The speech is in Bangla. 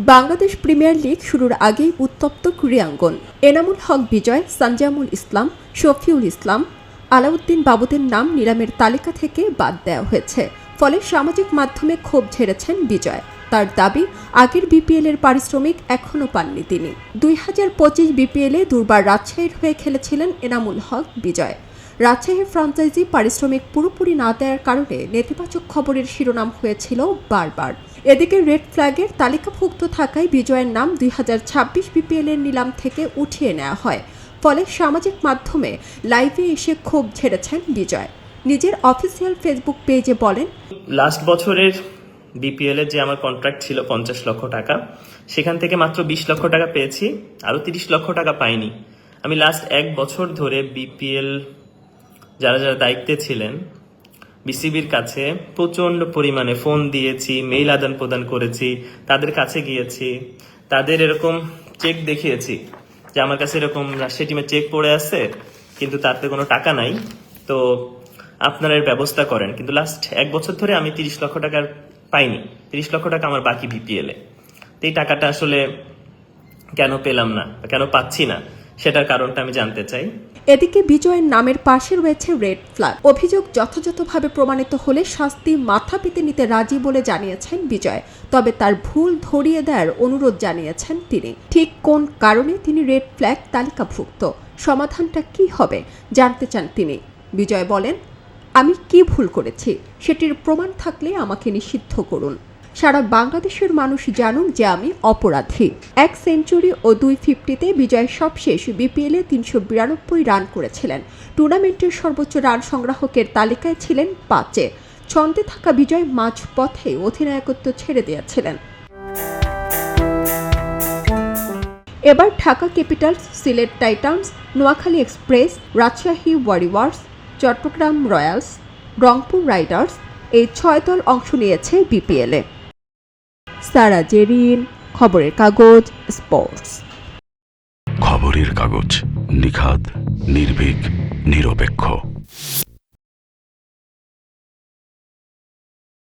বাংলাদেশ প্রিমিয়ার লিগ শুরুর আগেই উত্তপ্ত ক্রীড়াঙ্গন। এনামুল হক বিজয়, সানজামুল ইসলাম, শফিউল ইসলাম, আলাউদ্দিন বাবুদের নাম নিলামের তালিকা থেকে বাদ দেওয়া হয়েছে। ফলে সামাজিক মাধ্যমে ক্ষোভ ঝেড়েছেন বিজয়। তার দাবি, আগের বিপিএলের পারিশ্রমিক এখনও পাননি তিনি। 2025 বিপিএলে দুর্বার রাজশাহীর হয়ে খেলেছিলেন এনামুল হক বিজয়। রাজশাহীর ফ্র্যাঞ্চাইজি পারিশ্রমিক পুরোপুরি না দেওয়ার কারণে নেতিবাচক খবরের শিরোনাম হয়েছিল বারবার। এদিকে রেড ফ্ল্যাগের তালিকাভুক্ত থাকায় বিজয়ের নাম 2026 বিপিএলের নিলাম থেকে উঠিয়ে নেওয়া হয়। ফলে সামাজিক মাধ্যমে লাইভে এসে ক্ষোভ ঝেড়েছেন বিজয়। নিজের অফিসিয়াল ফেসবুক পেজে বলেন, লাস্ট বছরের বিপিএল এর যে আমার কন্ট্রাক্ট ছিল 50 লক্ষ টাকা, সেখান থেকে মাত্র 20 লক্ষ টাকা পেয়েছি, আরো 30 লক্ষ টাকা পাইনি। আমি লাস্ট 1 বছর ধরে বিপিএল যারা যারা দায়িত্বে ছিলেন বিসিবির কাছে প্রচন্ড পরিমাণে ফোন দিয়েছি, মেইল আদান প্রদান করেছি, তাদের কাছে গিয়েছি, তাদের এরকম চেক দেখিয়েছি যে আমার কাছে এরকম রাজশাহী টিমের চেক পড়ে আছে, কিন্তু তাতে কোনো টাকা নাই, তো আপনারা এর ব্যবস্থা করেন। কিন্তু লাস্ট 1 বছর ধরে আমি 30 লক্ষ টাকার পাইনি। 30 লক্ষ টাকা আমার বাকি বিপিএলে। তো এই টাকাটা আসলে কেন পেলাম না, কেন পাচ্ছি না, সেটার কারণটা আমি জানতে চাই। এদিকে বিজয়ের নামের পাশে রয়েছে রেড ফ্ল্যাগ। অভিযোগ যথাযথভাবে প্রমাণিত হলে শাস্তি মাথা পেতে নিতে রাজি বলে জানিয়েছেন বিজয়। তবে তার ভুল ধরিয়ে দেওয়ার অনুরোধ জানিয়েছেন তিনি। ঠিক কোন কারণে তিনি রেড ফ্ল্যাগ তালিকাভুক্ত, সমাধানটা কি হবে জানতে চান তিনি। বিজয় বলেন, আমি কি ভুল করেছি সেটির প্রমাণ থাকলে আমাকে নিষিদ্ধ করুন। সারা বাংলাদেশের মানুষ জানুন যে আমি অপরাধী। 1 সেঞ্চুরি ও 2 50-তে বিজয় সবশেষ বিপিএলে 392 রান করেছিলেন। টুর্নামেন্টের সর্বোচ্চ রান সংগ্রাহকের তালিকায় ছিলেন 5-এ। ছন্দে থাকা বিজয় মাঝপথে অধিনায়কত্ব ছেড়ে দিয়েছিলেন। এবার Dhaka Capitals, Sylhet Titans, Noakhali Express, Rajshahi Warriors, Chattogram Royals, Rangpur Riders এই 6 দল অংশ নিয়েছে বিপিএলে। সারা জেরিন, খবরের কাগজ, স্পোর্টস। খবরের কাগজ, নিখাদ, নির্ভীক, নিরপেক্ষ।